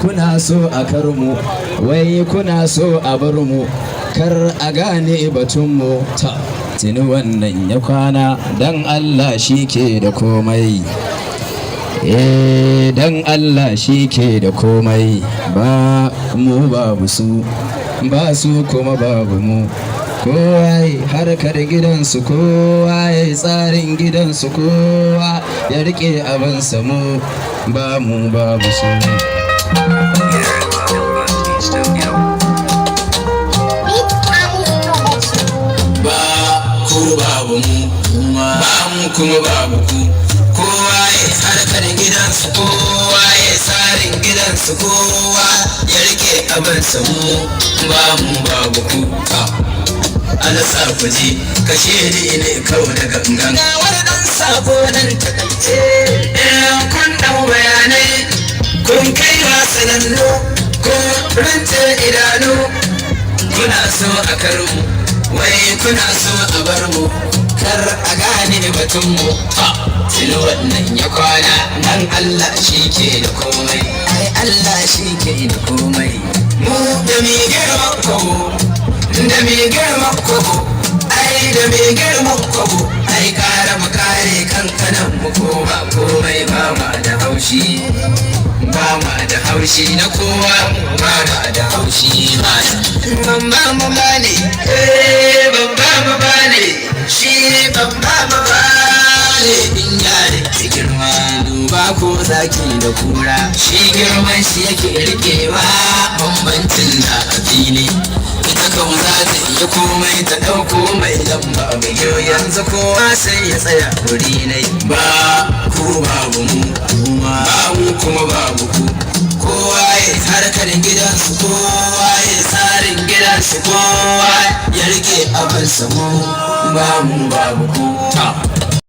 kuna so a kar mu, wai kuna so a bar mu, kar a gane batunmu. Ta tuni wannan ya kwana, dan Allah shi ke da komai. Dan Allah shi ke da komai, ba mu babu su, ba su kuma babu mu. Kowa ya harkar gidansu, kowa ya tsarin gidansu, kowa ya rike abansa, mu ba mu babu su. Ba ku babu mu, ba mu kuma babu ku. Kowa ya harkar gidansu, kowa ya tsarin gidansu, kowa ya rike abansa, mu ba mu babu ku. Alasa ku ji kashe ni ne kawai da gangan. Ga wani ɗan sabo nan takaice, kun ɗau bayanai, kun kai wa sanannu, kun rance idanu. Kuna so a kar mu, wai kuna so a bar mu, kar a gane batunmu. Tuni wannan ya kwana, dan Allah shi ke da komai. Ai Allah shi ke da komai. Mu da mi girma kogo, da mi girma kogo, ai da mi girma kogo, ai kare mu kare kankanan mu, ko ba komai ba ma da haushi, ba ma da haushi na kowa, ba ma da haushi ba. Bamba mu bane, bamba mu bane, shi bamba mu bane. In yare ki girma, duba ko zaki da kura, shi girman shi yake rikewa, bambancin da a fili. Ita kan za ta iya komai ta ɗauko mai lamba mai kyau, yanzu kowa sai ya tsaya wuri nai. Ba ku babu mu, ba mu kuma babu ku. Kowa ya harkar gidansu, kowa ya tsarin gidansu, kowa ya rike abansa, mu ba mu babu ku.